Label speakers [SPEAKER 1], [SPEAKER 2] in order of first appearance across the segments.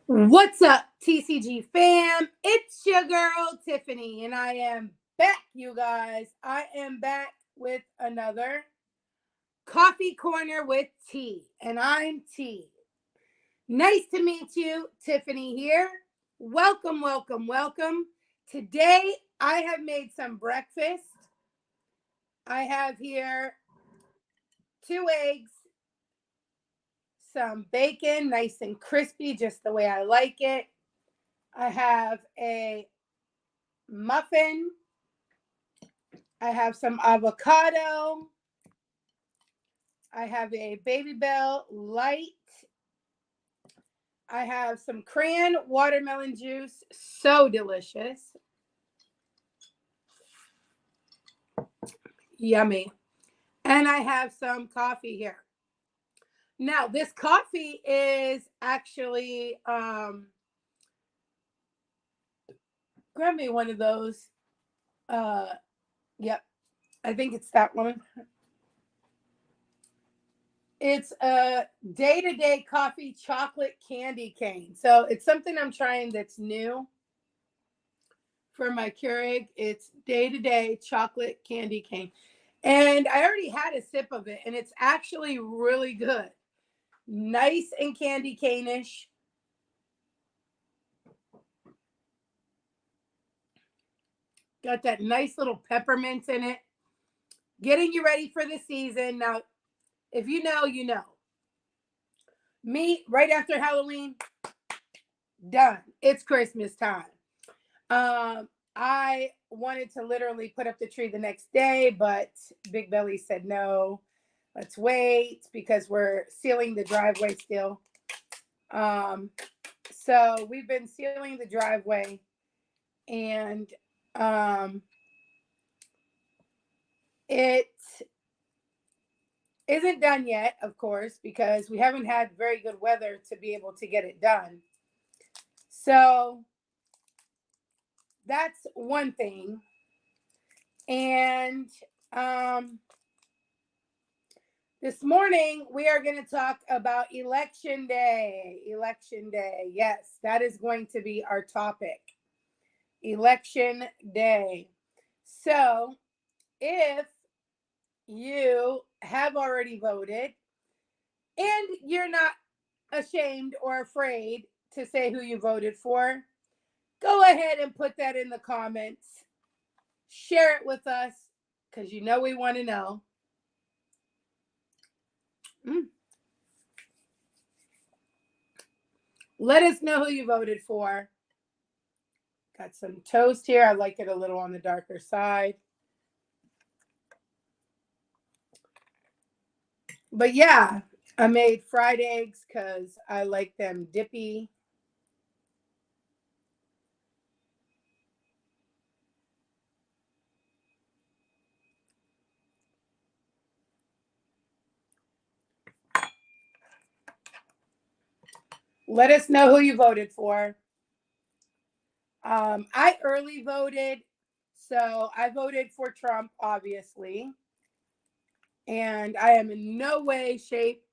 [SPEAKER 1] What's up, TCG fam? It's your girl, Tiffany, and I am back, you guys. I am back with another Coffee Corner with T, and I'm T. Nice to meet you, Tiffany here. Welcome, welcome, welcome. Today, I have made some breakfast. I have here 2 eggs, some bacon, nice and crispy, just the way I like it. I have a muffin. I have some avocado. I have a Baby Bell Light. I have some cran watermelon juice. So delicious. Yummy. And I have some coffee here. Now, this coffee is actually, grab me one of those. Yep, I think it's that one. It's a day-to-day coffee chocolate candy cane. So it's something I'm trying that's new for my Keurig. It's day-to-day chocolate candy cane. And I already had a sip of it, and it's actually really good. Nice and candy cane-ish. Got that nice little peppermint in it. Getting you ready for the season. Now, if you know, you know. Me, right after Halloween, done. It's Christmas time. I wanted to literally put up the tree the next day, but Big Belly said no. Let's wait because we're sealing the driveway still. So we've been sealing the driveway, and it isn't done yet, of course, because we haven't had very good weather to be able to get it done. So that's one thing. And this morning we are going to talk about Election Day. Election Day. Yes, that is going to be our topic. Election Day. So if you have already voted and you're not ashamed or afraid to say who you voted for, go ahead and put that in the comments. Share it with us because you know we want to know. Let us know who you voted for. Got some toast here. I like it a little on the darker side. But yeah, I made fried eggs because I like them dippy. Let us know who you voted for. I early voted, so I voted for Trump, obviously. And I am in no way, shape,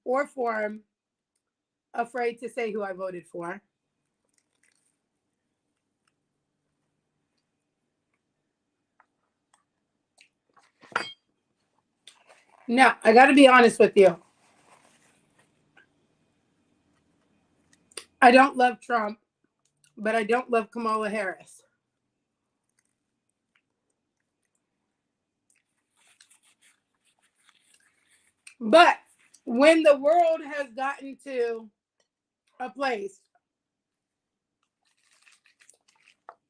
[SPEAKER 1] or form afraid to say who I voted for. Now, I got to be honest with you. I don't love Trump, but I don't love Kamala Harris. But when the world has gotten to a place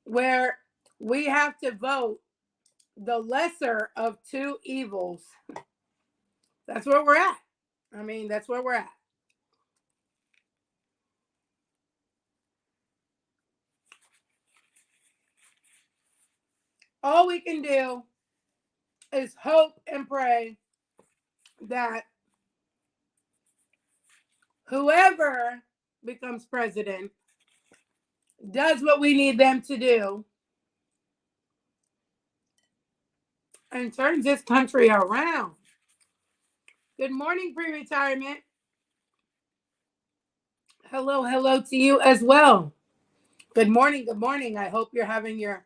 [SPEAKER 1] where we have to vote the lesser of two evils, that's where we're at. I mean, that's where we're at. All we can do is hope and pray that whoever becomes president does what we need them to do and turns this country around. Good morning, pre-retirement. Hello, hello to you as well. Good morning, good morning. I hope you're having your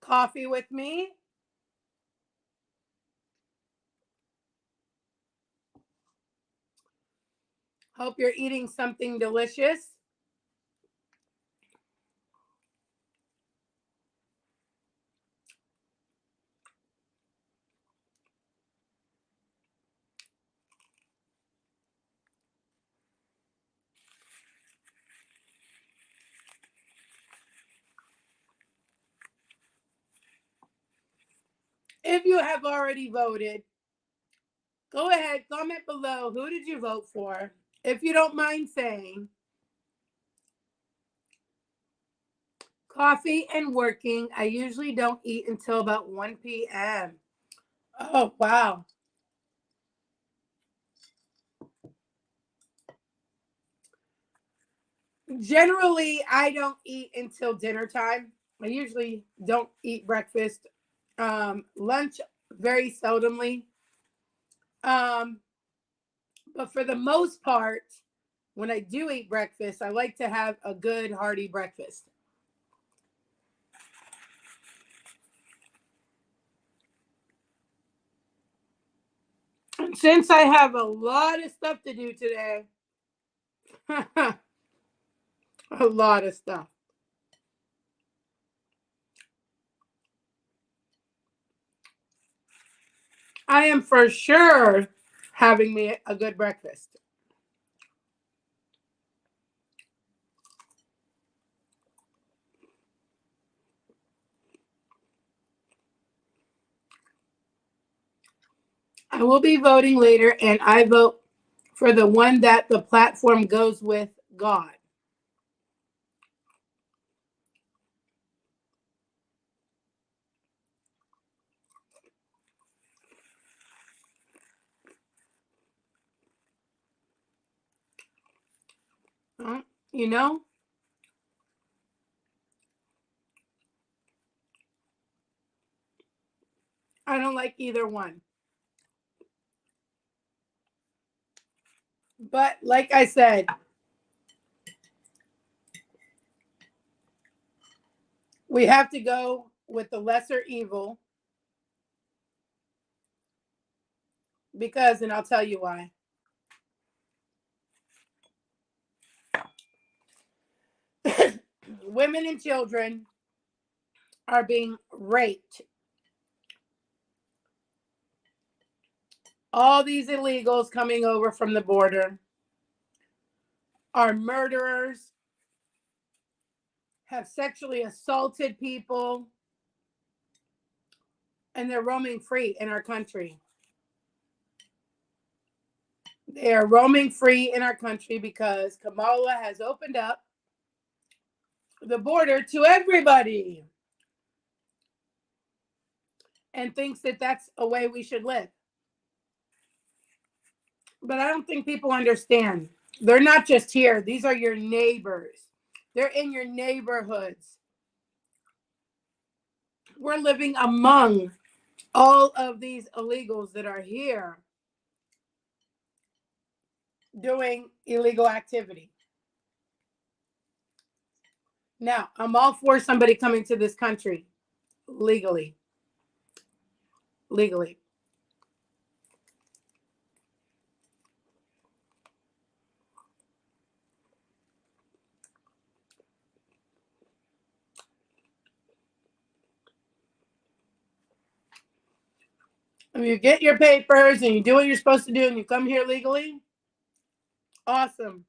[SPEAKER 1] coffee with me. Hope you're eating something delicious. If you have already voted, go ahead, comment below. Who did you vote for? If you don't mind saying, coffee and working. I usually don't eat until about 1 p.m. Oh, wow. Generally, I don't eat until dinner time. I usually don't eat breakfast. Lunch, very seldomly. Um, but for the most part, when I do eat breakfast, I like to have a good hearty breakfast. And since I have a lot of stuff to do today, a lot of stuff, I am for sure having me a good breakfast. I will be voting later, and I vote for the one that the platform goes with God. You know, I don't like either one. But like I said, we have to go with the lesser evil because, and I'll tell you why. Women and children are being raped. All these illegals coming over from the border are murderers, have sexually assaulted people, and they're roaming free in our country. They are roaming free in our country because Kamala has opened up the border to everybody and thinks that that's a way we should live. But I don't think people understand. They're not just here, these are your neighbors, they're in your neighborhoods. We're living among all of these illegals that are here doing illegal activity. Now, I'm all for somebody coming to this country legally. Legally. If you get your papers and you do what you're supposed to do and you come here legally, awesome.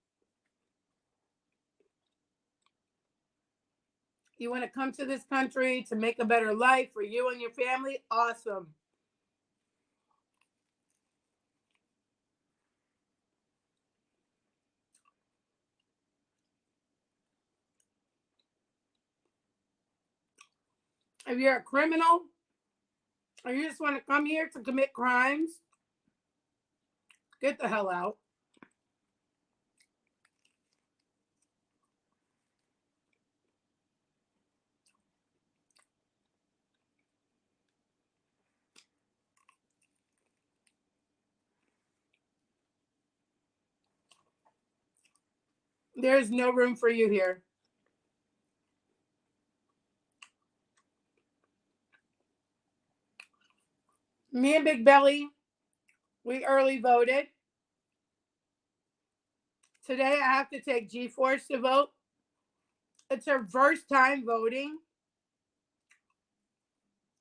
[SPEAKER 1] You want to come to this country to make a better life for you and your family, awesome. If you're a criminal or you just want to come here to commit crimes, get the hell out. There's no room for you here. Me and Big Belly, we early voted. Today I have to take G-Force to vote. It's her first time voting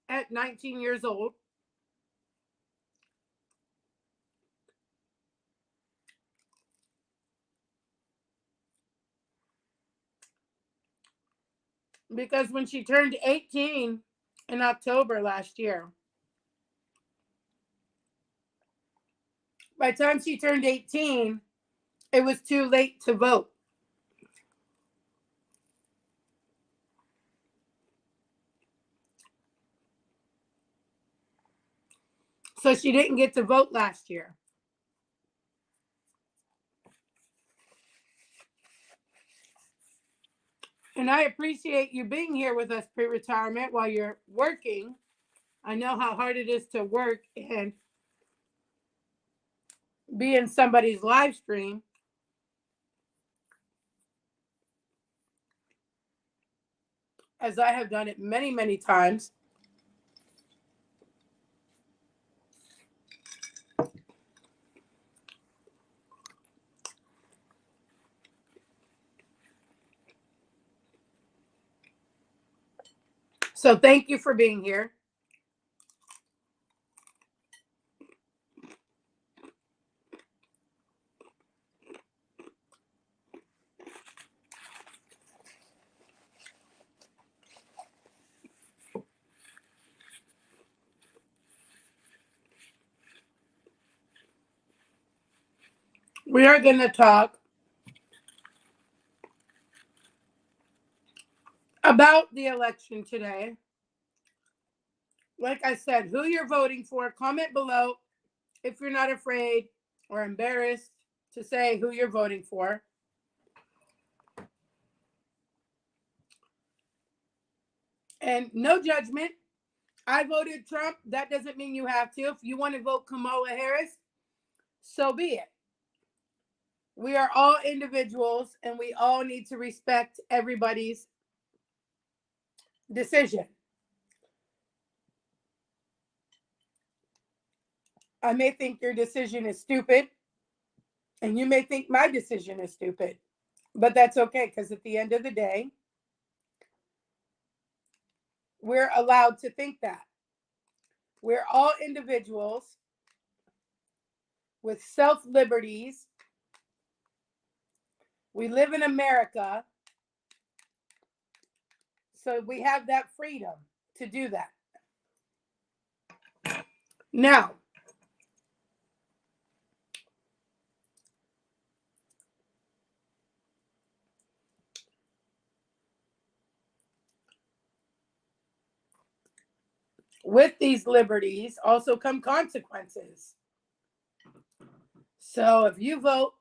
[SPEAKER 1] at 19 years old. Because when she turned 18 in October last year, by the time she turned 18, it was too late to vote. So she didn't get to vote last year. And I appreciate you being here with us pre-retirement while you're working. I know how hard it is to work and be in somebody's live stream. As I have done it many, many times. So thank you for being here. We are going to talk about the election today. Like I said, who you're voting for, comment below if you're not afraid or embarrassed to say who you're voting for. And no judgment. I voted Trump. That doesn't mean you have to. If you want to vote Kamala Harris, so be it. We are all individuals and we all need to respect everybody's decision. I may think your decision is stupid, and you may think my decision is stupid, but that's okay, because at the end of the day, we're allowed to think that. We're all individuals with self-liberties. We live in America, so we have that freedom to do that. Now, with these liberties also come consequences. So if you vote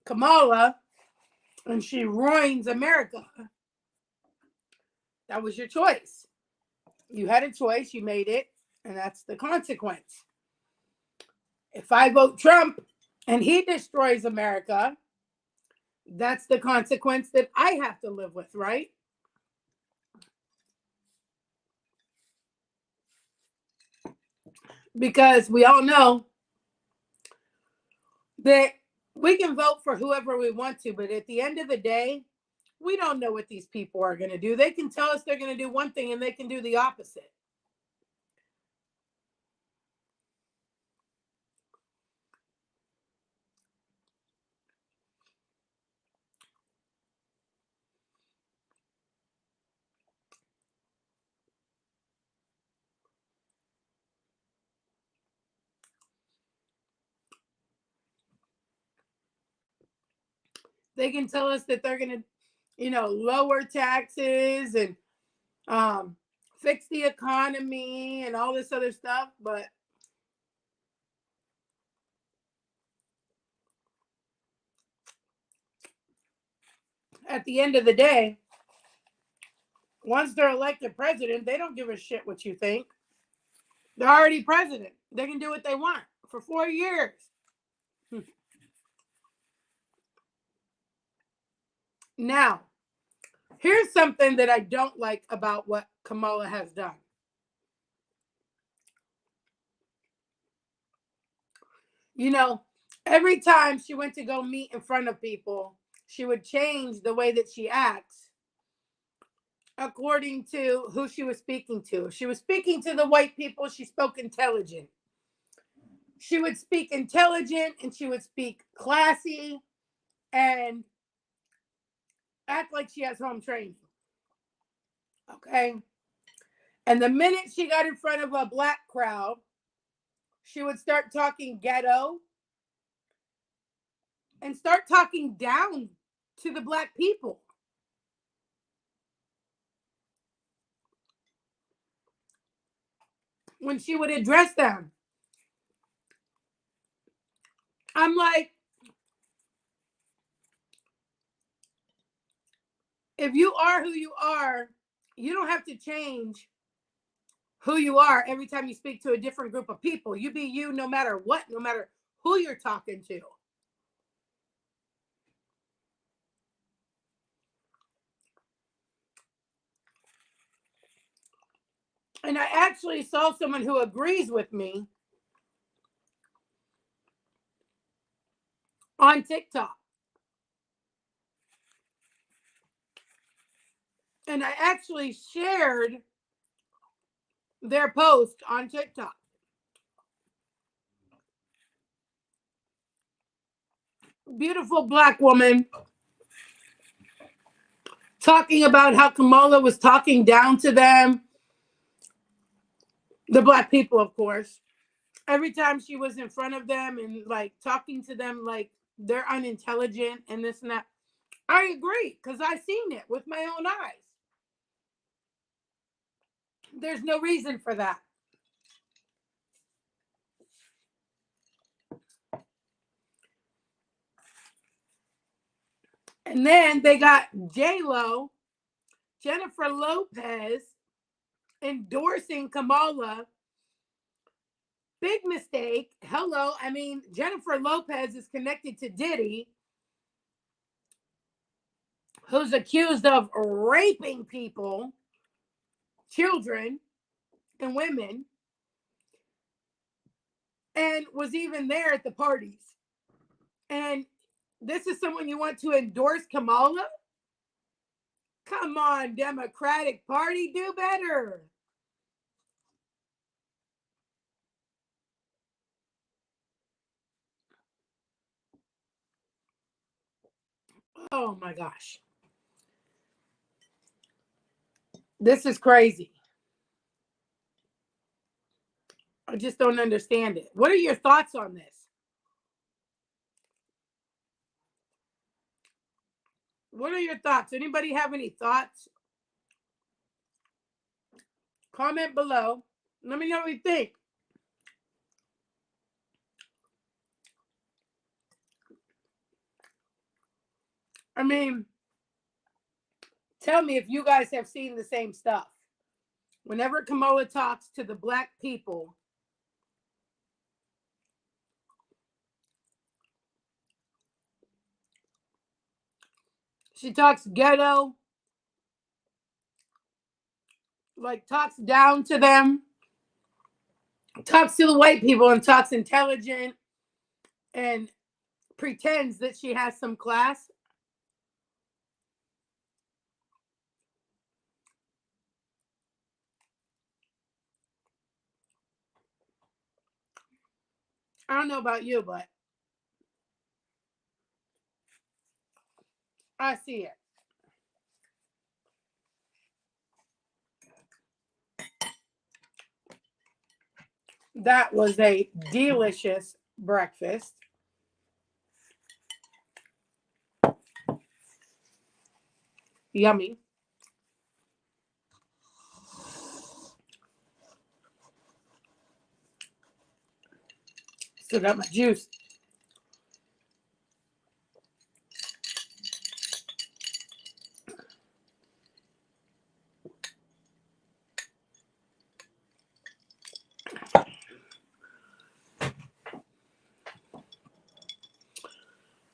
[SPEAKER 1] Kamala and she ruins America, that was your choice. You had a choice, you made it, and that's the consequence. If I vote Trump and he destroys America, that's the consequence that I have to live with, right? Because we all know that we can vote for whoever we want to, but at the end of the day, we don't know what these people are going to do. They can tell us they're going to do one thing and they can do the opposite. They can tell us that they're going to, lower taxes and fix the economy and all this other stuff. But at the end of the day, once they're elected president, they don't give a shit what you think. They're already president. They can do what they want for 4 years. Now, here's something that I don't like about what Kamala has done. You know, every time she went to go meet in front of people, she would change the way that she acts according to who she was speaking to. If she was speaking to the white people, she spoke intelligent. She would speak intelligent and she would speak classy and act like she has home training. Okay. And the minute she got in front of a black crowd, she would start talking ghetto and start talking down to the black people. When she would address them, I'm like, if you are who you are, you don't have to change who you are every time you speak to a different group of people. You be you no matter what, no matter who you're talking to. And I actually saw someone who agrees with me on TikTok. And I actually shared their post on TikTok. Beautiful black woman talking about how Kamala was talking down to them, the black people, of course, every time she was in front of them and like talking to them like they're unintelligent and this and that. I agree because I've seen it with my own eyes. There's no reason for that. And then they got J-Lo, Jennifer Lopez endorsing Kamala. Big mistake. Hello. I mean, Jennifer Lopez is connected to Diddy, who's accused of raping people, children, and women, and was even there at the parties. And this is someone you want to endorse Kamala? Come on, Democratic Party, do better. Oh my gosh. This is crazy. I just don't understand it. What are your thoughts on this? What are your thoughts? Anybody have any thoughts? Comment below. Let me know what you think. I mean, tell me if you guys have seen the same stuff. Whenever Kamala talks to the black people, she talks ghetto, like talks down to them, talks to the white people and talks intelligent and pretends that she has some class. I don't know about you, but I see it. That was a delicious breakfast. Yummy. Still got my juice.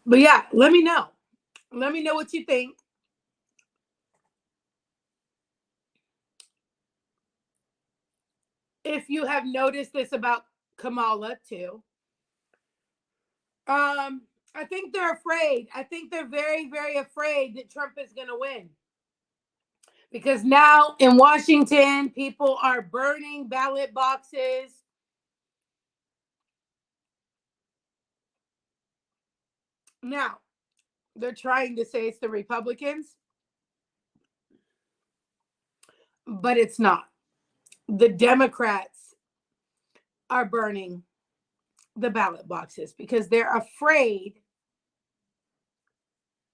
[SPEAKER 1] But yeah, let me know. Let me know what you think. if you have noticed this about Kamala too. I think they're afraid. I think they're very, very afraid that Trump is going to win. Because now in Washington, people are burning ballot boxes. Now, they're trying to say it's the Republicans, but it's not. The Democrats are burning the ballot boxes because they're afraid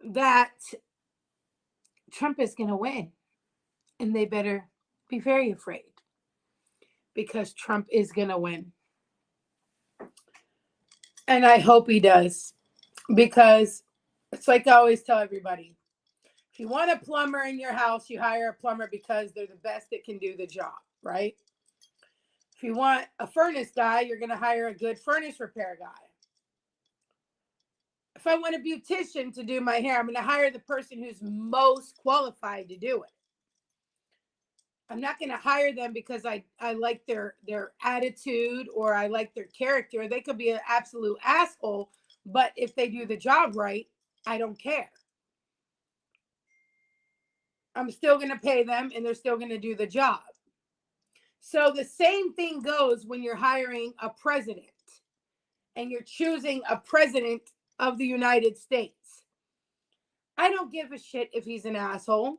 [SPEAKER 1] that Trump is going to win. And they better be very afraid because Trump is going to win. And I hope he does, because it's like I always tell everybody, if you want a plumber in your house, you hire a plumber because they're the best that can do the job, right? If you want a furnace guy, you're going to hire a good furnace repair guy. If I want a beautician to do my hair, I'm going to hire the person who's most qualified to do it. I'm not going to hire them because I like their attitude or I like their character. They could be an absolute asshole, but if they do the job right, I don't care. I'm still going to pay them and they're still going to do the job. So the same thing goes when you're hiring a president and you're choosing a president of the United States. I don't give a shit if he's an asshole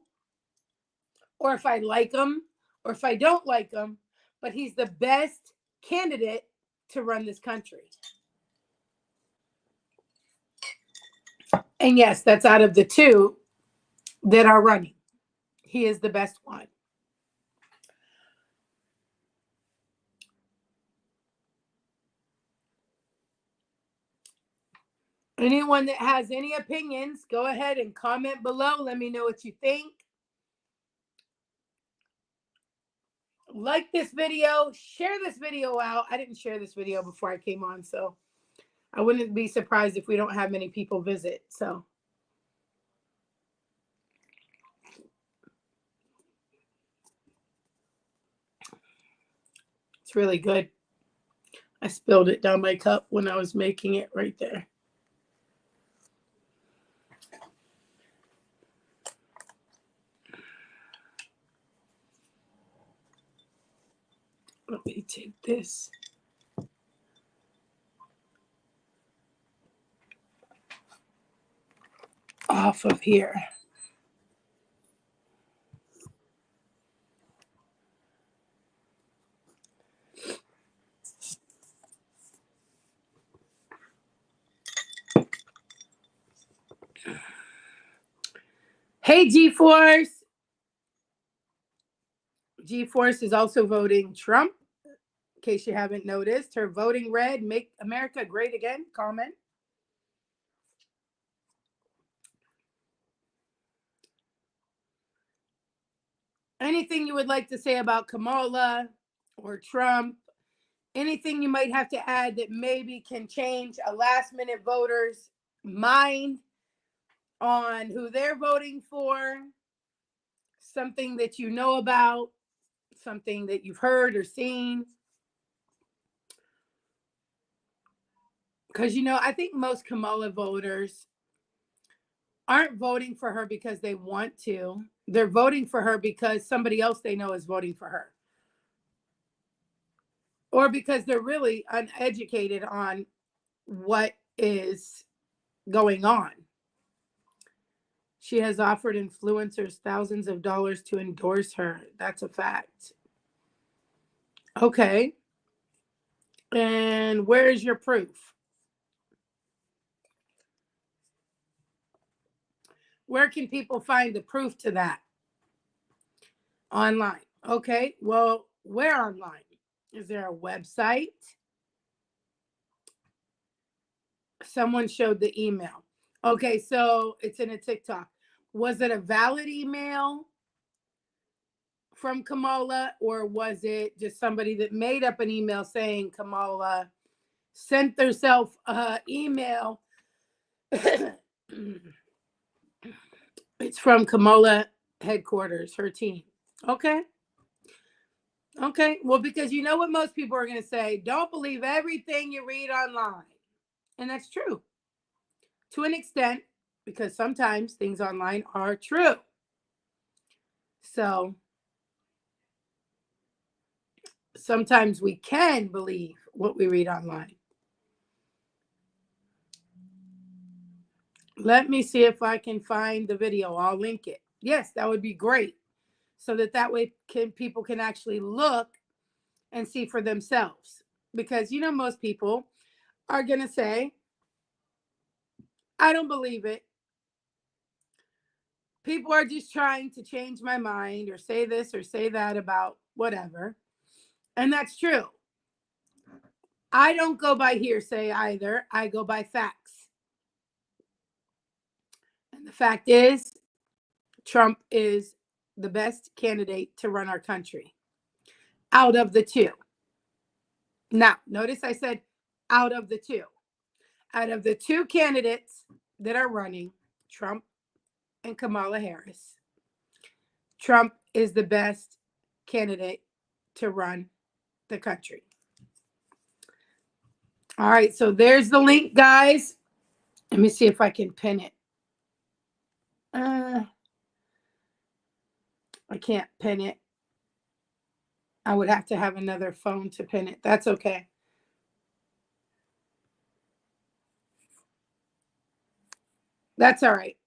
[SPEAKER 1] or if I like him or if I don't like him, but he's the best candidate to run this country. And yes, that's out of the two that are running. He is the best one. Anyone that has any opinions, go ahead and comment below. Let me know what you think. Like this video, share this video out. I didn't share this video before I came on, so I wouldn't be surprised if we don't have many people visit. So it's really good. I spilled it down my cup when I was making it right there. Let me take this off of here. Hey, G-Force. G-Force is also voting Trump. In case you haven't noticed, her voting red, make America great again, comment. Anything you would like to say about Kamala or Trump? Anything you might have to add that maybe can change a last minute voter's mind on who they're voting for? Something that you know about, something that you've heard or seen? Because, I think most Kamala voters aren't voting for her because they want to. They're voting for her because somebody else they know is voting for her. Or because they're really uneducated on what is going on. She has offered influencers thousands of dollars to endorse her. That's a fact. Okay. And where is your proof? Where can people find the proof to that? Online. Okay. Well, where online? Is there a website? Someone showed the email. Okay, so it's in a TikTok. Was it a valid email from Kamala, or was it just somebody that made up an email saying Kamala sent herself an email? It's from Kamala headquarters, her team. Okay. Okay. Well, because you know what most people are going to say, don't believe everything you read online. And that's true to an extent, because sometimes things online are true. So sometimes we can believe what we read online. Let me see if I can find the video. I'll link it. Yes, that would be great. So that way people can actually look and see for themselves. Because most people are going to say, I don't believe it. People are just trying to change my mind or say this or say that about whatever. And that's true. I don't go by hearsay either. I go by facts. And the fact is, Trump is the best candidate to run our country out of the two. Now, notice I said out of the two. Out of the two candidates that are running, Trump and Kamala Harris, Trump is the best candidate to run the country. All right, so there's the link, guys. Let me see if I can pin it. I can't pin it. I would have to have another phone to pin it. That's okay. That's all right.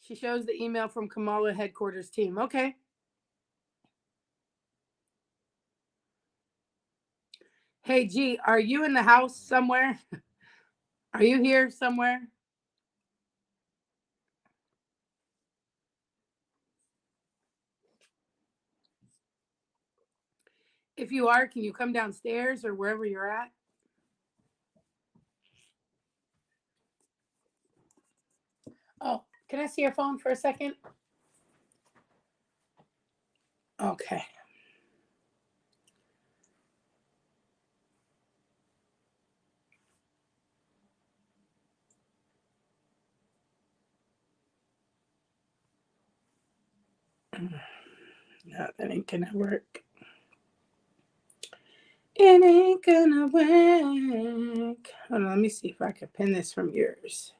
[SPEAKER 1] She shows the email from Kamala headquarters team. Okay. Hey, G, are you in the house somewhere? Are you here somewhere? If you are, can you come downstairs or wherever you're at? Oh, can I see your phone for a second? Okay. No, that ain't gonna work. It ain't gonna work. Hold on, let me see if I can pin this from yours.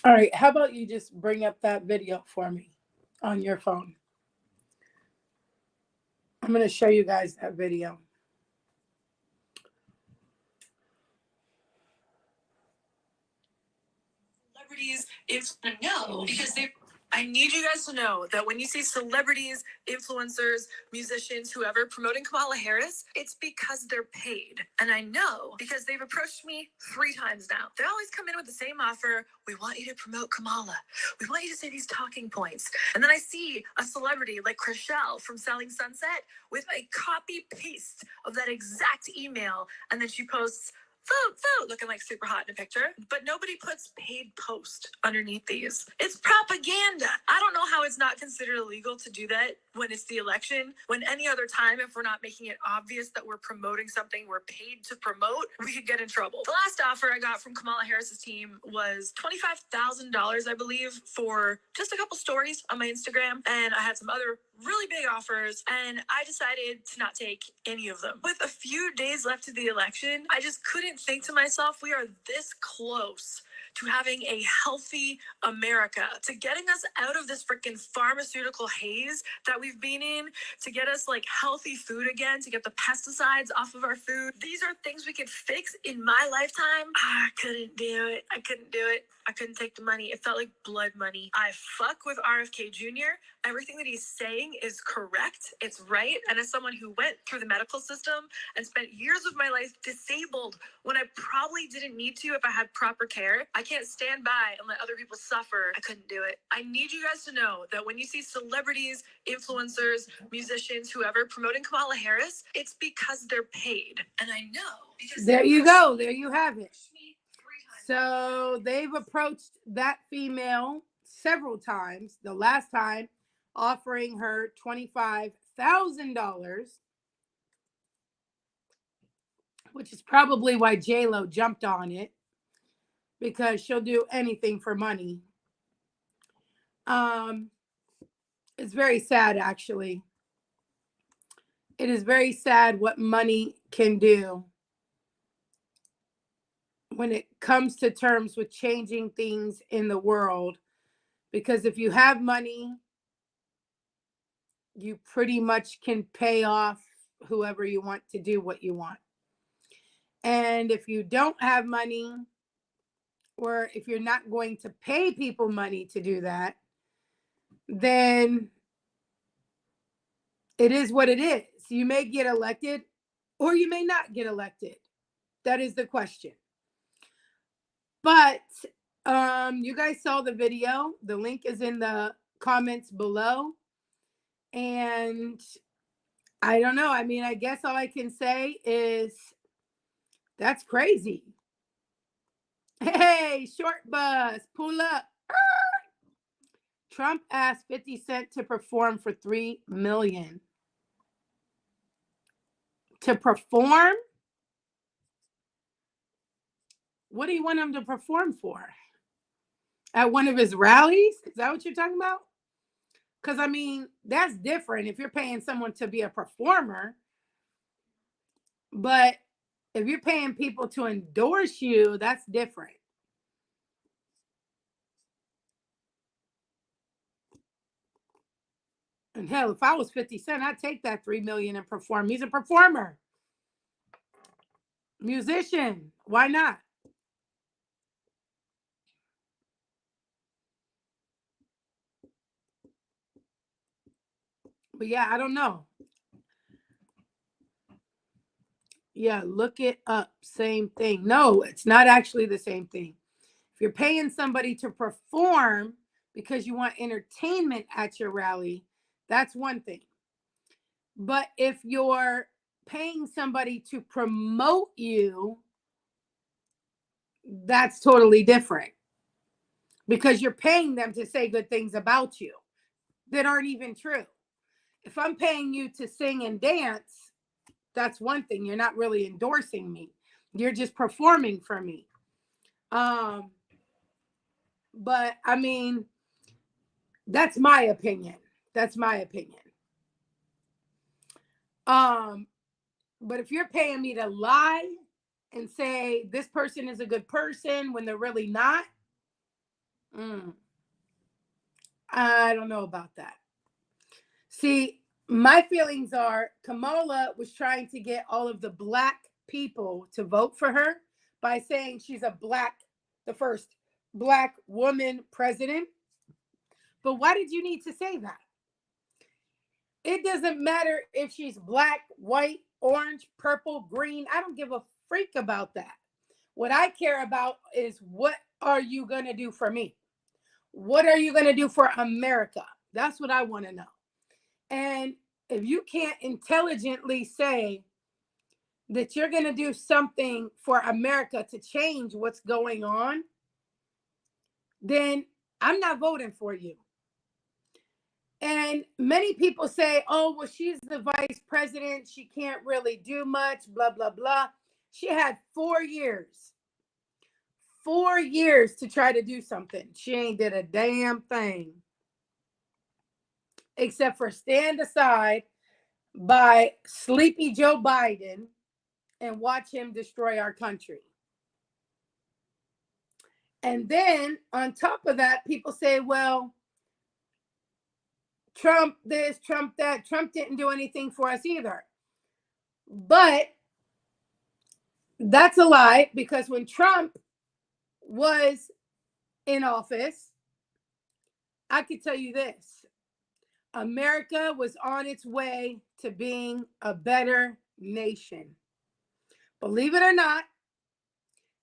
[SPEAKER 1] All right, how about you just bring up that video for me on your phone? I'm going to show you guys that video.
[SPEAKER 2] Celebrities, it's no, because I need you guys to know that when you see celebrities, influencers, musicians, whoever promoting Kamala Harris, it's because they're paid. And I know because they've approached me 3 times now. They always come in with the same offer. We want you to promote Kamala. We want you to say these talking points. And then I see a celebrity like Chrishell from Selling Sunset with a copy paste of that exact email. And then she posts, vote, looking like super hot in a picture. But nobody puts paid post underneath these. It's propaganda. I don't know how it's not considered illegal to do that when it's the election. When any other time, if we're not making it obvious that we're promoting something we're paid to promote, we could get in trouble. The last offer I got from Kamala Harris's team was $25,000, I believe, for just a couple stories on my Instagram. And I had some other really big offers, and I decided to not take any of them. With a few days left to the election, I just couldn't think to myself, we are this close to having a healthy America, to getting us out of this freaking pharmaceutical haze that we've been in, to get us like healthy food again, to get the pesticides off of our food. These are things we could fix in my lifetime. I couldn't do it. I couldn't take the money. It felt like blood money. I fuck with RFK Jr. Everything that he's saying is correct. It's right. And as someone who went through the medical system and spent years of my life disabled when I probably didn't need to if I had proper care, I can't stand by and let other people suffer. I couldn't do it. I need you guys to know that when you see celebrities, influencers, musicians, whoever promoting Kamala Harris, it's because they're paid. And I know because
[SPEAKER 1] there you go. There you have it. So they've approached that female several times. The last time offering her $25,000, which is probably why J-Lo jumped on it, because she'll do anything for money. It's very sad, actually. It is very sad what money can do when it comes to terms with changing things in the world. Because if you have money, you pretty much can pay off whoever you want to do what you want. And if you don't have money, or if you're not going to pay people money to do that, then it is what it is. You may get elected or you may not get elected. That is the question. But you guys saw the video. The link is in the comments below. And I don't know. I mean, I guess all I can say is that's crazy. Hey, short bus, pull up. Trump asked 50 Cent to perform for $3 million. To perform? What do you want him to perform for? At one of his rallies? Is that what you're talking about? Because, I mean, that's different if you're paying someone to be a performer. But if you're paying people to endorse you, that's different. And hell, if I was 50 Cent, I'd take that $3 million and perform. He's a performer. Musician. Why not? But yeah, I don't know. Yeah, look it up. Same thing. No, it's not actually the same thing. If you're paying somebody to perform because you want entertainment at your rally, that's one thing. But if you're paying somebody to promote you, that's totally different. Because you're paying them to say good things about you that aren't even true. If I'm paying you to sing and dance, that's one thing. You're not really endorsing me. You're just performing for me. But I mean, that's my opinion. That's my opinion. But if you're paying me to lie and say this person is a good person when they're really not, I don't know about that. See, my feelings are Kamala was trying to get all of the Black people to vote for her by saying she's the first Black woman president. But why did you need to say that? It doesn't matter if she's black, white, orange, purple, green. I don't give a freak about that. What I care about is what are you going to do for me? What are you going to do for America? That's what I want to know. And if you can't intelligently say that you're going to do something for America to change what's going on, then I'm not voting for you. And many people say, oh, well, she's the vice president. She can't really do much, blah, blah, blah. She had 4 years. 4 years to try to do something. She ain't did a damn thing. Except for stand aside by sleepy Joe Biden and watch him destroy our country. And then on top of that, people say, well, Trump this, Trump that. Trump didn't do anything for us either. But that's a lie, because when Trump was in office, I could tell you this. America was on its way to being a better nation. Believe it or not,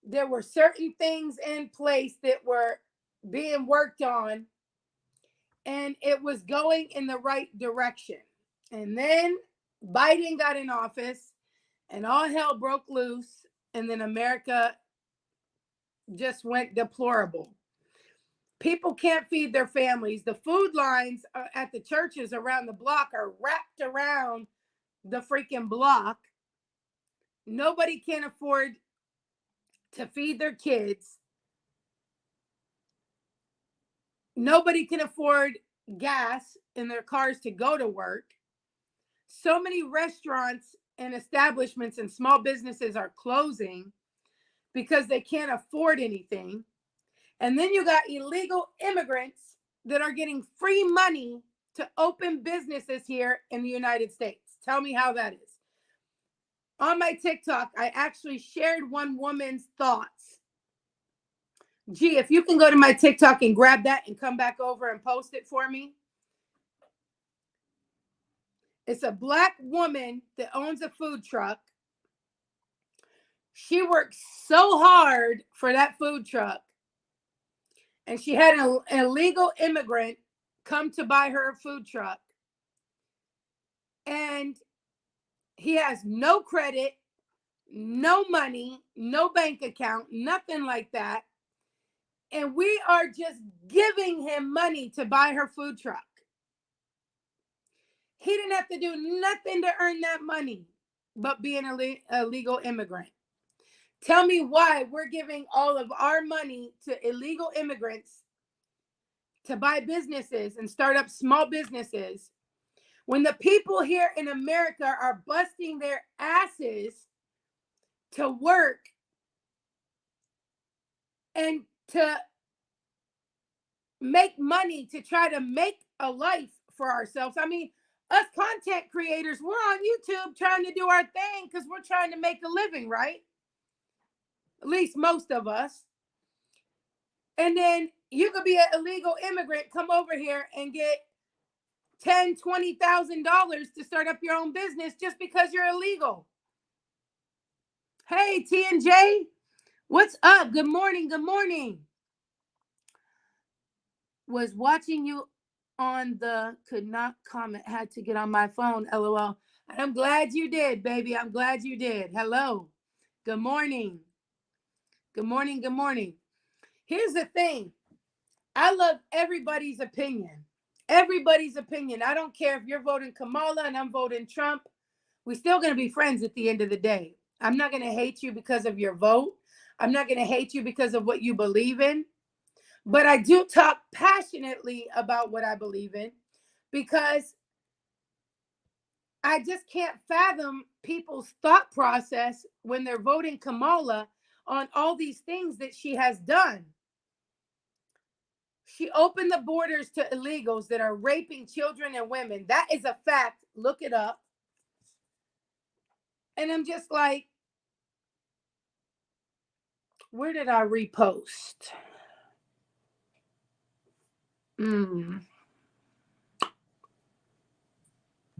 [SPEAKER 1] there were certain things in place that were being worked on, and it was going in the right direction. And then Biden got in office and all hell broke loose, and then America just went deplorable. People can't feed their families. The food lines at the churches around the block are wrapped around the freaking block. Nobody can afford to feed their kids. Nobody can afford gas in their cars to go to work. So many restaurants and establishments and small businesses are closing because they can't afford anything. And then you got illegal immigrants that are getting free money to open businesses here in the United States. Tell me how that is. On my TikTok, I actually shared one woman's thoughts. Gee, if you can go to my TikTok and grab that and come back over and post it for me. It's a Black woman that owns a food truck. She worked so hard for that food truck. And she had an illegal immigrant come to buy her food truck. And he has no credit, no money, no bank account, nothing like that. And we are just giving him money to buy her food truck. He didn't have to do nothing to earn that money but be an illegal immigrant. Tell me why we're giving all of our money to illegal immigrants to buy businesses and start up small businesses when the people here in America are busting their asses to work and to make money to try to make a life for ourselves. I mean, us content creators, we're on YouTube trying to do our thing because we're trying to make a living, right? At least most of us. And then you could be an illegal immigrant, come over here and get $10,000, $20,000 to start up your own business just because you're illegal. Hey, T&J, what's up? Good morning. Good morning. Was watching you on the could not comment, had to get on my phone, LOL. I'm glad you did, baby. I'm glad you did. Hello. Good morning. Good morning. Good morning. Here's the thing. I love everybody's opinion. Everybody's opinion. I don't care if you're voting Kamala and I'm voting Trump. We're still going to be friends at the end of the day. I'm not going to hate you because of your vote. I'm not going to hate you because of what you believe in. But I do talk passionately about what I believe in because I just can't fathom people's thought process when they're voting Kamala on all these things that she has done. She opened the borders to illegals that are raping children and women. That is a fact. Look it up. And I'm just like, where did I repost? Oh,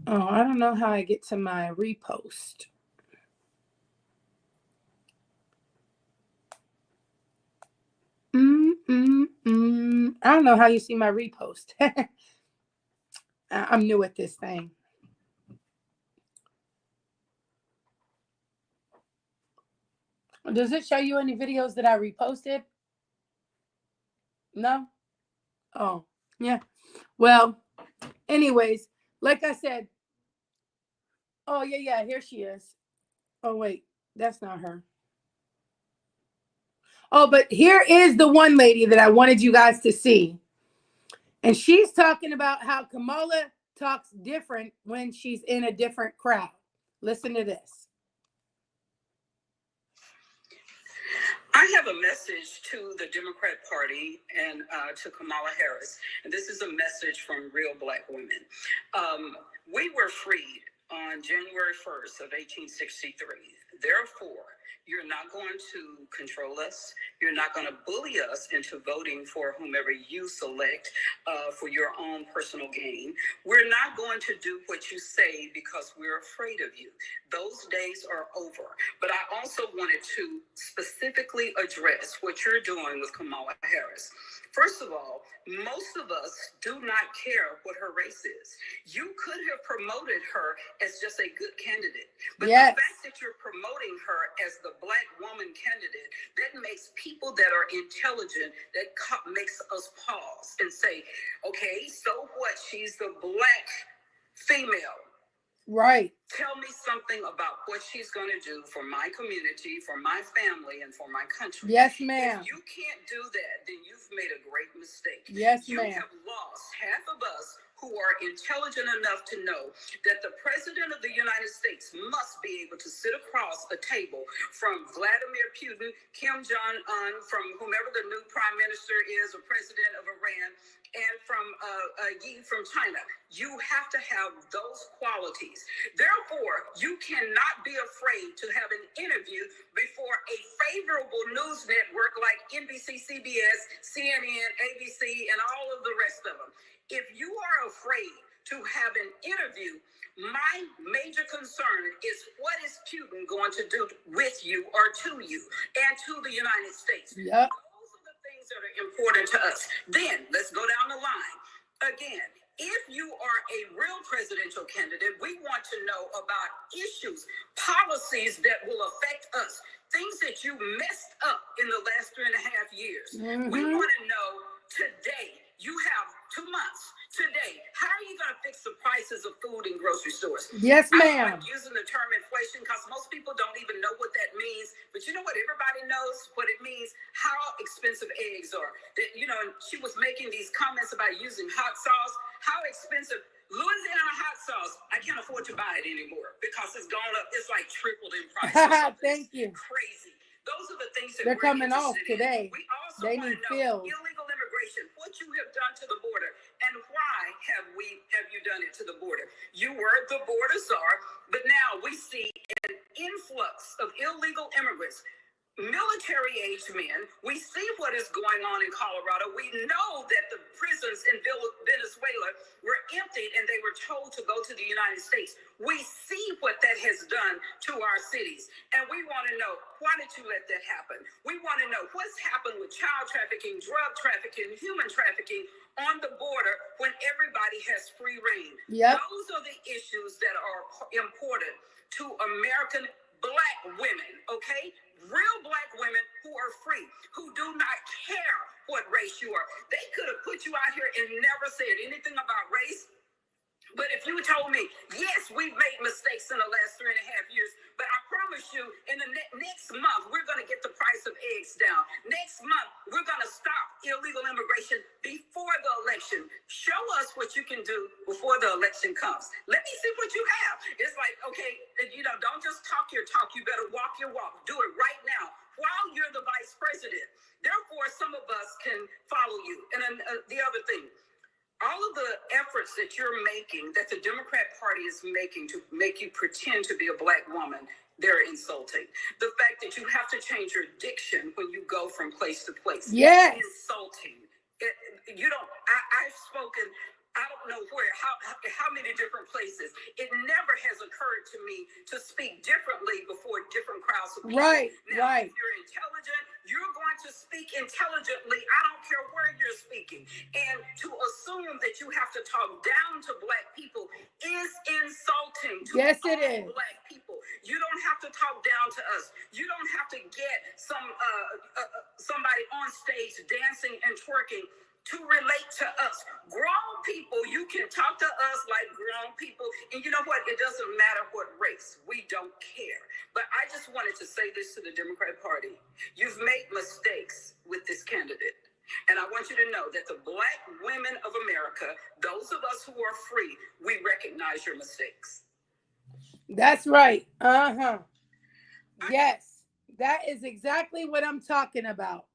[SPEAKER 1] I don't know how I get to my repost. I don't know how you see my repost. I'm new at this thing. Does it show you any videos that I reposted? No? Oh, yeah. Well, anyways, like I said, oh, yeah, here she is. Oh, wait, that's not her. Oh, but here is the one lady that I wanted you guys to see. And she's talking about how Kamala talks different when she's in a different crowd. Listen to this.
[SPEAKER 3] I have a message to the Democrat Party and to Kamala Harris, and this is a message from real Black women. We were freed on January 1st of 1863. Therefore, You're not going to control us. You're not going to bully us into voting for whomever you select for your own personal gain. We're not going to do what you say because we're afraid of you. Those days are over. But I also wanted to specifically address what you're doing with Kamala Harris. First of all, most of us do not care what her race is. You could have promoted her as just a good candidate. But
[SPEAKER 1] Yes.
[SPEAKER 3] the fact that you're promoting her as the Black woman candidate, that makes people that are intelligent, that makes us pause and say, okay, so what? She's the Black female.
[SPEAKER 1] Right.
[SPEAKER 3] Tell me something about what she's going to do for my community, for my family, and for my country.
[SPEAKER 1] Yes, ma'am.
[SPEAKER 3] If you can't do that, then you've made a great mistake.
[SPEAKER 1] Yes,
[SPEAKER 3] You
[SPEAKER 1] ma'am.
[SPEAKER 3] have lost half of us who are intelligent enough to know that the president of the United States must be able to sit across a table from Vladimir Putin, Kim Jong-un, from whomever the new prime minister is or president of Iran, and from Yi from China. You have to have those qualities. Therefore, you cannot be afraid to have an interview before a favorable news network like NBC, CBS, CNN, ABC, and all of the rest of them. If you are afraid to have an interview, my major concern is what is Putin going to do with you or to you and to the United States?
[SPEAKER 1] Yep.
[SPEAKER 3] Those are the things that are important to us. Then let's go down the line. Again, if you are a real presidential candidate, we want to know about issues, policies that will affect us, things that you messed up in the last 3.5 years. We
[SPEAKER 1] Mhm.
[SPEAKER 3] want to know today. You have 2 months. Today, how are you going to fix the prices of food in grocery stores?
[SPEAKER 1] Yes,
[SPEAKER 3] I don't
[SPEAKER 1] ma'am.
[SPEAKER 3] like using the term inflation because most people don't even know what that means. But you know what? Everybody knows what it means, how expensive eggs are. That, you know, she was making these comments about using hot sauce. How expensive. Louisiana hot sauce, I can't afford to buy it anymore because it's gone up. It's like tripled in price.
[SPEAKER 1] Thank you.
[SPEAKER 3] Crazy. Those are the things that
[SPEAKER 1] They're
[SPEAKER 3] we're
[SPEAKER 1] coming off
[SPEAKER 3] interested in.
[SPEAKER 1] today.
[SPEAKER 3] We also
[SPEAKER 1] They
[SPEAKER 3] want
[SPEAKER 1] need
[SPEAKER 3] to know
[SPEAKER 1] filled.
[SPEAKER 3] illegal immigration, what you have done to the border, and why have you done it to the border? You were the border czar, but now we see an influx of illegal immigrants. Military-aged men. We see what is going on in Colorado. We know that the prisons in Venezuela were emptied and they were told to go to the United States. We see what that has done to our cities. And we want to know, why did you let that happen? We want to know what's happened with child trafficking, drug trafficking, human trafficking on the border when everybody has free reign.
[SPEAKER 1] Yep.
[SPEAKER 3] Those are the issues that are important to American Black women, okay? Real Black women who are free, who do not care what race you are. They could have put you out here and never said anything about race. But if you told me, yes, we've made mistakes in the last 3.5 years, but I promise you, in the next month, we're going to get the price of eggs down. Next month, we're going to stop illegal immigration before the election. Show us what you can do before the election comes. Let me see what you have. It's like, okay, you know, don't just talk your talk. You better walk your walk. Do it right now while you're the vice president. Therefore, some of us can follow you. And then the other thing, all of the efforts that you're making, that the Democrat Party is making to make you pretend to be a Black woman, they're insulting. The fact that you have to change your diction when you go from place to place.
[SPEAKER 1] Yes.
[SPEAKER 3] Insulting. I've spoken, I don't know where, how many different places. It never has occurred to me to speak differently before different crowds of people.
[SPEAKER 1] Right,
[SPEAKER 3] Now,
[SPEAKER 1] right.
[SPEAKER 3] if you're intelligent, you're going to speak intelligently. I don't care where you're speaking. And to assume that you have to talk down to Black people is insulting to
[SPEAKER 1] Yes, it
[SPEAKER 3] all
[SPEAKER 1] is.
[SPEAKER 3] Black people. You don't have to talk down to us. You don't have to get somebody on stage dancing and twerking to relate to us. Grown people, you can talk to us like grown people. And you know what? It doesn't matter what race. We don't care. But I just wanted to say this to the Democrat Party. You've made mistakes with this candidate. And I want you to know that the Black women of America, those of us who are free, we recognize your mistakes.
[SPEAKER 1] That's right. Uh-huh. Yes. That is exactly what I'm talking about.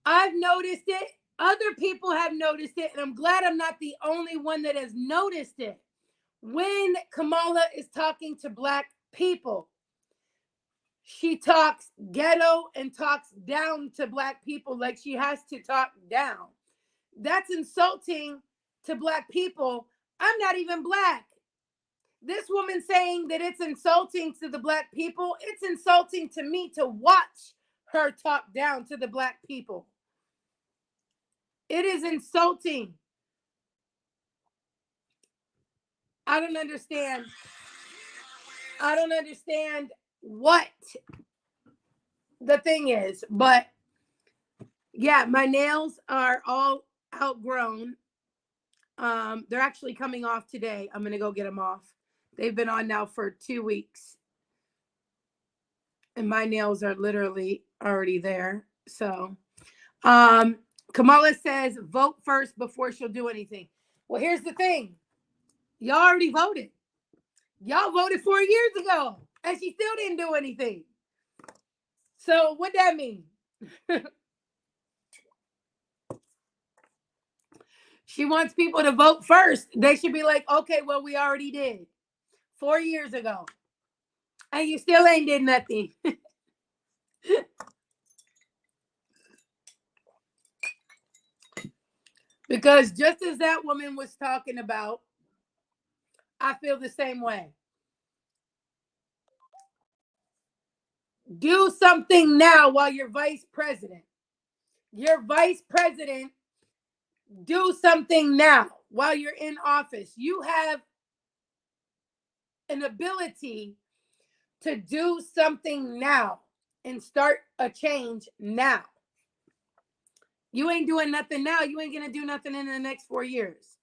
[SPEAKER 1] I've noticed it. Other people have noticed it, and I'm glad I'm not the only one that has noticed it. When Kamala is talking to Black people, She talks ghetto and talks down to Black people like she has to talk down. That's insulting to Black people. I'm not even Black. This woman saying that it's insulting to the Black people, it's insulting to me to watch her talk down to the Black people. It is insulting. I don't understand. I don't understand what the thing is, but yeah, my nails are all outgrown. They're actually coming off today. I'm gonna go get them off. They've been on now for 2 weeks, and my nails are literally already there. So, Kamala says vote first before she'll do anything. Well, here's the thing. Y'all already voted. Y'all voted 4 years ago, and she still didn't do anything. So what that mean? She wants people to vote first. They should be like, okay, well, we already did 4 years ago, and you still ain't did nothing. Because just as that woman was talking about, I feel the same way. Do something now while you're vice president. You're vice president. Do something now while you're in office. You have an ability to do something now and start a change now. You ain't doing nothing now. You ain't going to do nothing in the next 4 years.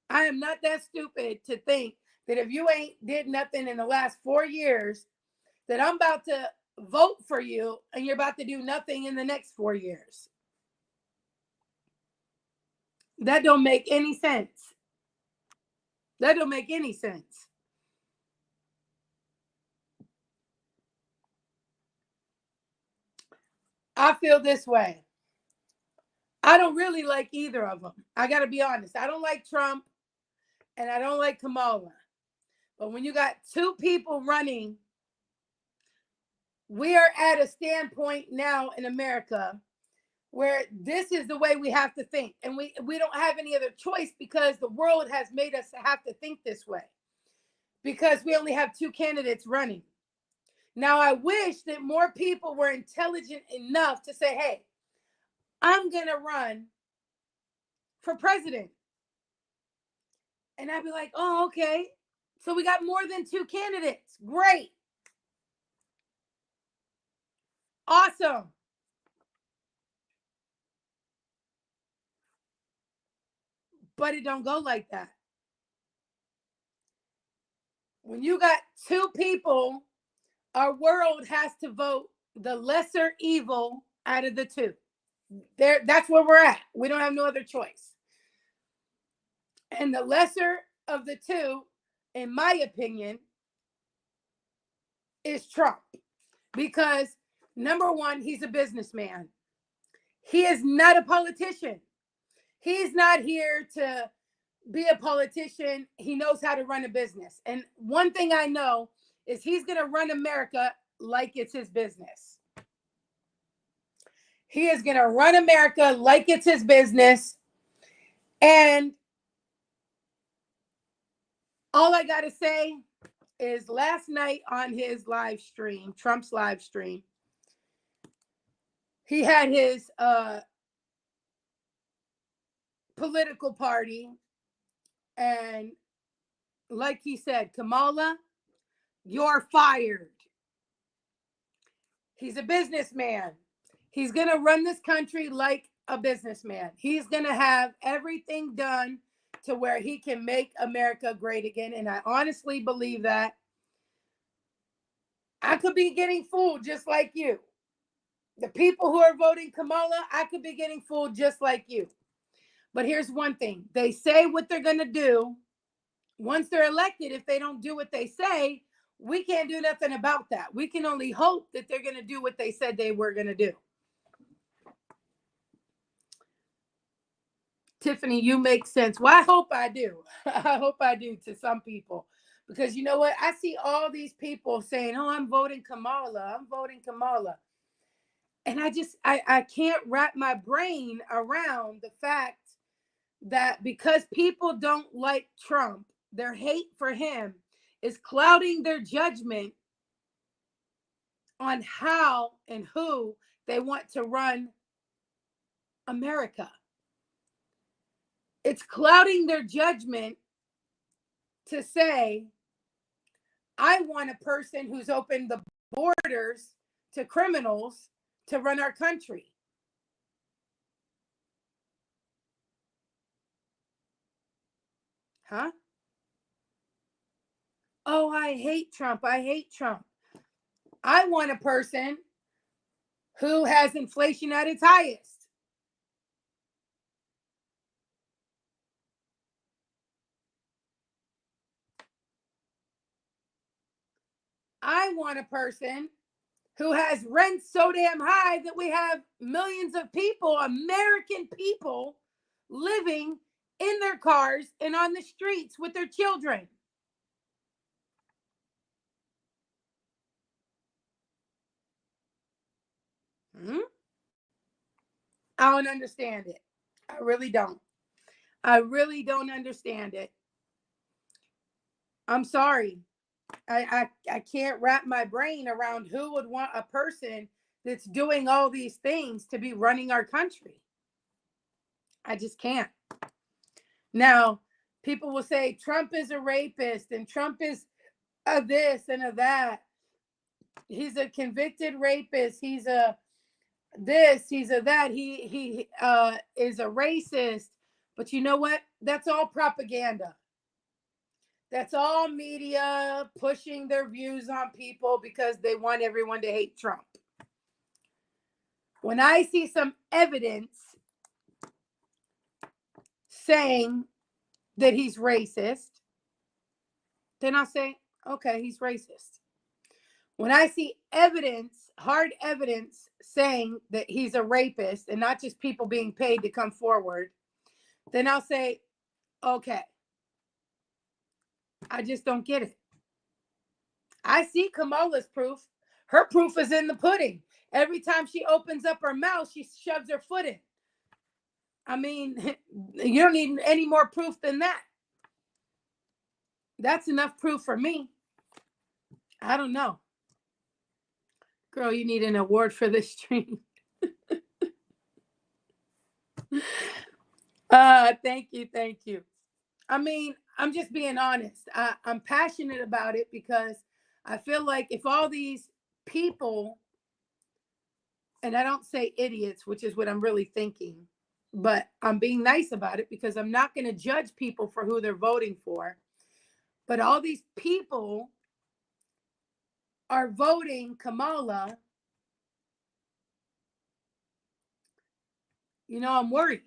[SPEAKER 1] I am not that stupid to think that if you ain't did nothing in the last 4 years, that I'm about to vote for you and you're about to do nothing in the next 4 years. That don't make any sense. That don't make any sense. I feel this way. I don't really like either of them. I got to be honest. I don't like Trump and I don't like Kamala. But when you got two people running, we are at a standpoint now in America where this is the way we have to think. And we don't have any other choice because the world has made us have to think this way. Because we only have two candidates running. Now, I wish that more people were intelligent enough to say, hey, I'm going to run for president. And I'd be like, oh, okay. So we got more than two candidates. Great. Awesome. But it don't go like that. When you got two people, our world has to vote the lesser evil out of the two. That's where we're at. We don't have no other choice. And the lesser of the two, in my opinion, is Trump. Because number one, he's a businessman. He is not a politician. He's not here to be a politician. He knows how to run a business. And one thing I know is he's going to run America like it's his business. He is going to run America like it's his business. And all I got to say is last night on his live stream, Trump's live stream, he had his political party. And like he said, Kamala, you're fired. He's a businessman. He's going to run this country like a businessman. He's going to have everything done to where he can make America great again. And I honestly believe that. I could be getting fooled just like you. The people who are voting Kamala, I could be getting fooled just like you. But here's one thing. They say what they're going to do. Once they're elected, if they don't do what they say, we can't do nothing about that. We can only hope that they're going to do what they said they were going to do. Tiffany, you make sense. Well, I hope I do. I hope I do to some people. Because you know what? I see all these people saying, oh, I'm voting Kamala. I'm voting Kamala. And I can't wrap my brain around the fact that because people don't like Trump, their hate for him is clouding their judgment on how and who they want to run America. It's clouding their judgment to say, I want a person who's opened the borders to criminals to run our country. Huh? Oh, I hate Trump. I hate Trump. I want a person who has inflation at its highest. I want a person who has rents so damn high that we have millions of people, American people, living in their cars and on the streets with their children. I don't understand it. I really don't. I really don't understand it. I'm sorry. I can't wrap my brain around who would want a person that's doing all these things to be running our country. I just can't. Now, people will say Trump is a rapist and Trump is a this and a that. He's a convicted rapist. He's a this, he's a that. He is a racist. But you know what? That's all propaganda. That's all media pushing their views on people because they want everyone to hate Trump. When I see some evidence saying that he's racist, then I'll say, okay, he's racist. When I see evidence, hard evidence saying that he's a rapist and not just people being paid to come forward, then I'll say, okay, I just don't get it. I see Kamala's proof. Her proof is in the pudding. Every time she opens up her mouth, she shoves her foot in. I mean, you don't need any more proof than that. That's enough proof for me. I don't know. Girl, you need an award for this stream. Thank you. Thank you. I mean, I'm just being honest. I'm passionate about it because I feel like if all these people, and I don't say idiots, which is what I'm really thinking, but I'm being nice about it because I'm not going to judge people for who they're voting for. But all these people are voting Kamala. You know, I'm worried.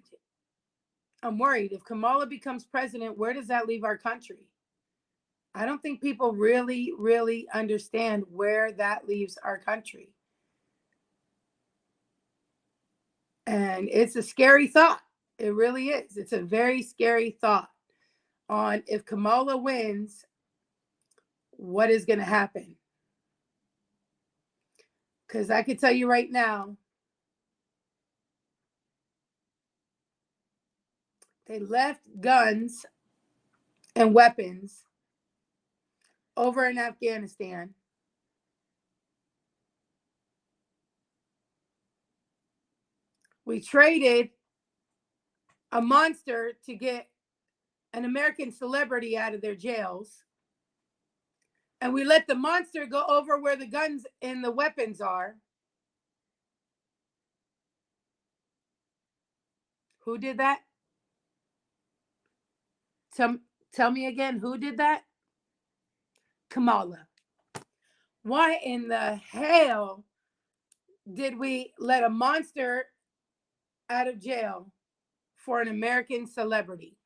[SPEAKER 1] I'm worried. If Kamala becomes president, where does that leave our country? I don't think people really, really understand where that leaves our country. And it's a scary thought. It really is. It's a very scary thought on if Kamala wins, what is going to happen? Because I can tell you right now, they left guns and weapons over in Afghanistan. We traded a monster to get an American celebrity out of their jails. And we let the monster go over where the guns and the weapons are. Who did that? Tell me again, who did that? Kamala. Why in the hell did we let a monster out of jail for an American celebrity?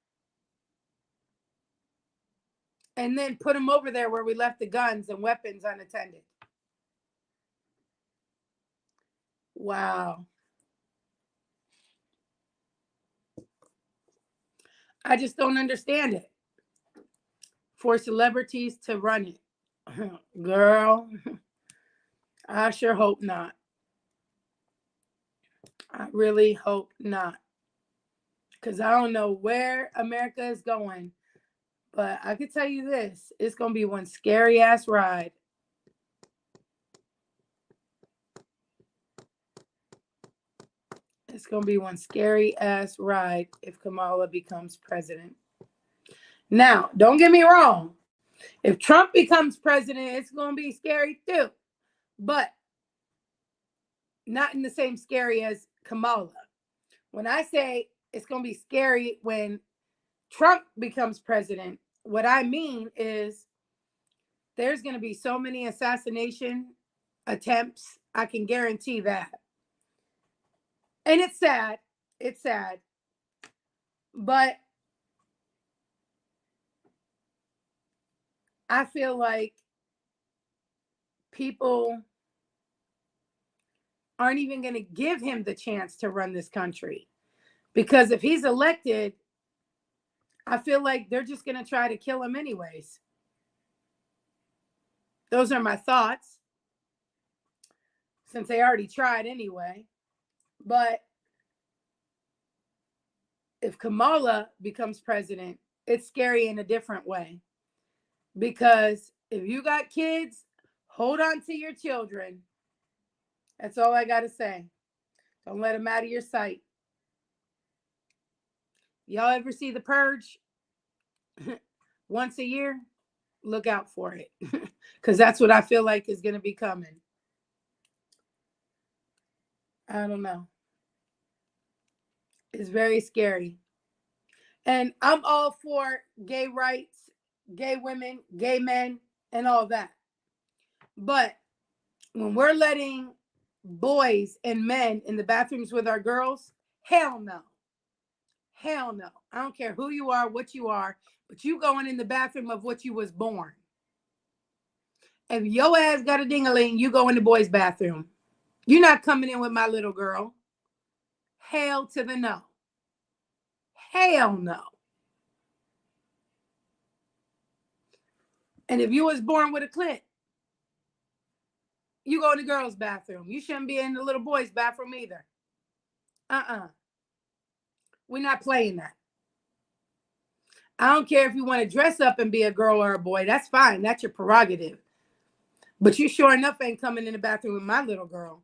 [SPEAKER 1] And then put him over there where we left the guns and weapons unattended. Wow. I just don't understand it. for celebrities to run it. Girl, I sure hope not. I really hope not. Because I don't know where America is going. But I can tell you this, it's going to be one scary ass ride. It's going to be one scary ass ride if Kamala becomes president. Now, don't get me wrong. If Trump becomes president, it's going to be scary too. But not in the same scary as Kamala. When I say it's going to be scary when Trump becomes president, what I mean is there's going to be so many assassination attempts. I can guarantee that. And it's sad. It's sad. But I feel like people aren't even going to give him the chance to run this country. Because if he's elected, I feel like they're just going to try to kill him anyways. Those are my thoughts, since they already tried anyway. But if Kamala becomes president, it's scary in a different way. Because if you got kids, hold on to your children. That's all I got to say. Don't let them out of your sight. Y'all ever see The Purge? Once a year? Look out for it. Because that's what I feel like is going to be coming. I don't know. It's very scary. And I'm all for gay rights, gay women, gay men, and all that. But when we're letting boys and men in the bathrooms with our girls, hell no. Hell no. I don't care who you are, what you are, but you going in the bathroom of what you was born. If your ass got a ding-a-ling, you go in the boys' bathroom. You're not coming in with my little girl. Hell to the no. Hell no. And if you was born with a clit, you go in the girls' bathroom. You shouldn't be in the little boys' bathroom either. We're not playing that. I don't care if you want to dress up and be a girl or a boy. That's fine. That's your prerogative. But you sure enough ain't coming in the bathroom with my little girl.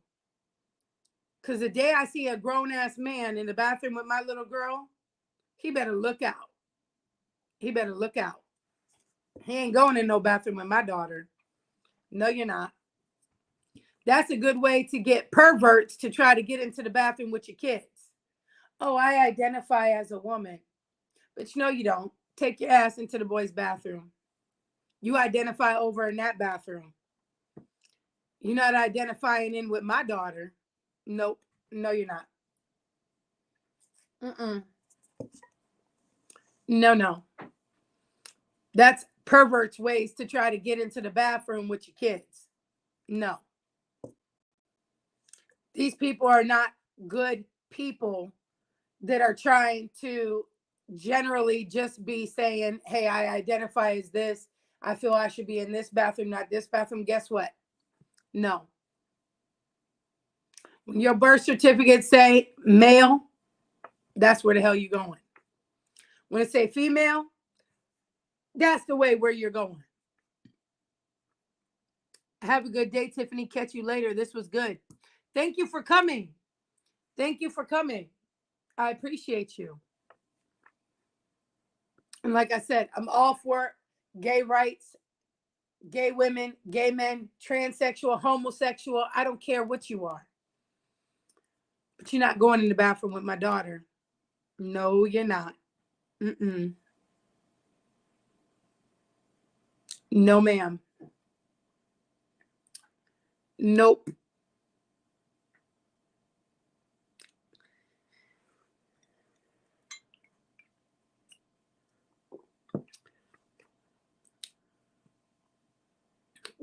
[SPEAKER 1] Because the day I see a grown-ass man in the bathroom with my little girl, he better look out. He better look out. He ain't going in no bathroom with my daughter. No, you're not. That's a good way to get perverts to try to get into the bathroom with your kids. Oh, I identify as a woman. But no, you don't. Take your ass into the boys' bathroom. You identify over in that bathroom. You're not identifying in with my daughter. Nope. No, you're not. No. That's perverts' ways to try to get into the bathroom with your kids. No. These people are not good people that are trying to generally just be saying, hey, I identify as this. I feel I should be in this bathroom, not this bathroom. Guess what? No. When your birth certificate say male, that's where the hell you're going. When it say female, that's the way where you're going. Have a good day, Tiffany. Catch you later. This was good. Thank you for coming. Thank you for coming. I appreciate you. And like I said, I'm all for gay rights, gay women, gay men, transsexual, homosexual. I don't care what you are. But you're not going in the bathroom with my daughter. No, you're not. No, ma'am. Nope.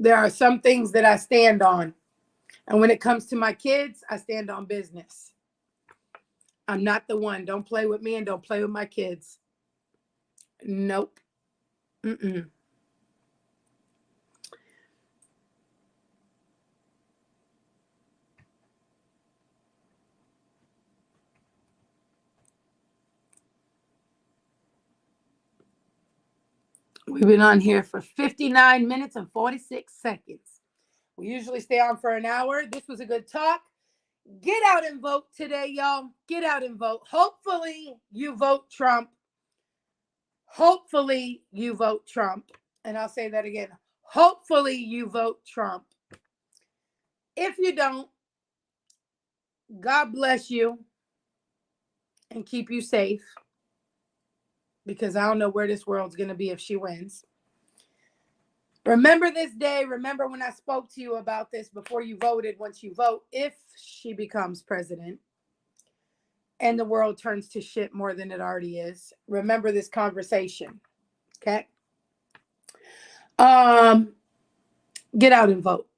[SPEAKER 1] There are some things that I stand on. And when it comes to my kids, I stand on business. I'm not the one. Don't play with me and don't play with my kids. Nope. We've been on here for 59 minutes and 46 seconds. We usually stay on for an hour. This was a good talk. Get out and vote today, y'all. Get out and vote. Hopefully you vote Trump. Hopefully you vote Trump. And I'll say that again. Hopefully you vote Trump. If you don't, God bless you and keep you safe, because I don't know where this world's going to be if she wins. Remember this day. Remember when I spoke to you about this before you voted. Once you vote, if she becomes president and the world turns to shit more than it already is, remember this conversation. Okay? Get out and vote.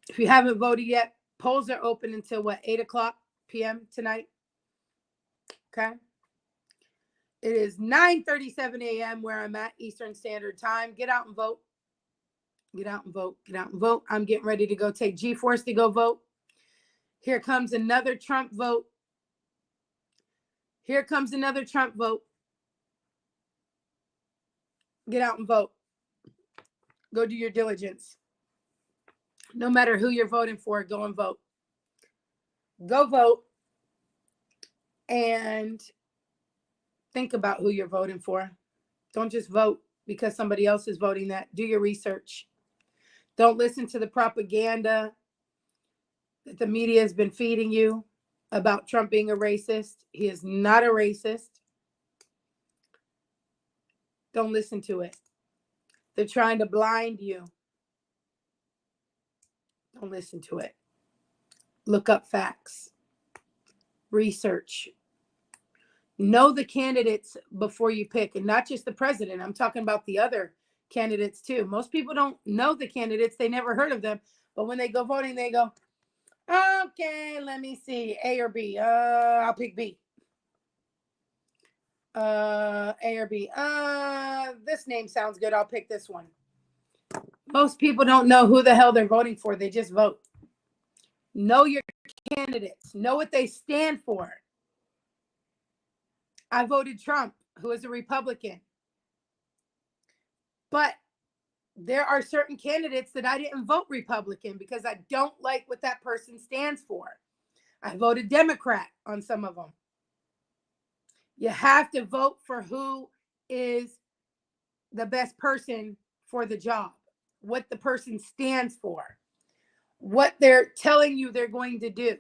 [SPEAKER 1] If you haven't voted yet, polls are open until 8:00 p.m. tonight. Okay? It is 9:37 a.m. where I'm at, Eastern Standard Time. Get out and vote. Get out and vote. Get out and vote. I'm getting ready to go take G-Force to go vote. Here comes another Trump vote. Here comes another Trump vote. Get out and vote. Go do your diligence. No matter who you're voting for, go and vote. Go vote and think about who you're voting for. Don't just vote because somebody else is voting that. Do your research. Don't listen to the propaganda that the media has been feeding you about Trump being a racist. He is not a racist. Don't listen to it. They're trying to blind you. Don't listen to it. Look up facts. Research. Know the candidates before you pick, and not just the president. I'm talking about the other candidates too. Most people don't know the candidates. They never heard of them. But when they go voting, they go, okay, let me see, A or B. I'll pick B. A or B. This name sounds good. I'll pick this one. Most people don't know who the hell they're voting for. They just vote. Know your candidates. Know what they stand for. I voted Trump, who is a Republican. But there are certain candidates that I didn't vote Republican because I don't like what that person stands for. I voted Democrat on some of them. You have to vote for who is the best person for the job, what the person stands for, what they're telling you they're going to do.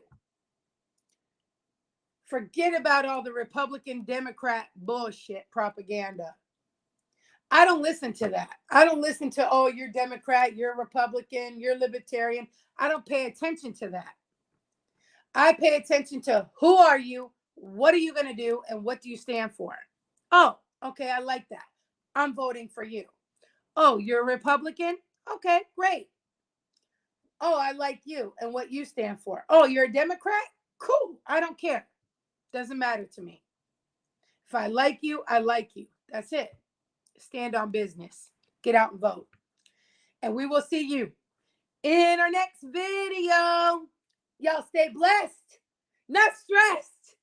[SPEAKER 1] Forget about all the Republican, Democrat bullshit propaganda. I don't listen to that. I don't listen to, oh, you're Democrat, you're Republican, you're Libertarian. I don't pay attention to that. I pay attention to who are you, what are you going to do, and what do you stand for? Oh, okay, I like that. I'm voting for you. Oh, you're a Republican? Okay, great. Oh, I like you and what you stand for. Oh, you're a Democrat? Cool. I don't care. Doesn't matter to me. If I like you, I like you. That's it. Stand on business. Get out and vote. And we will see you in our next video. Y'all stay blessed, not stressed.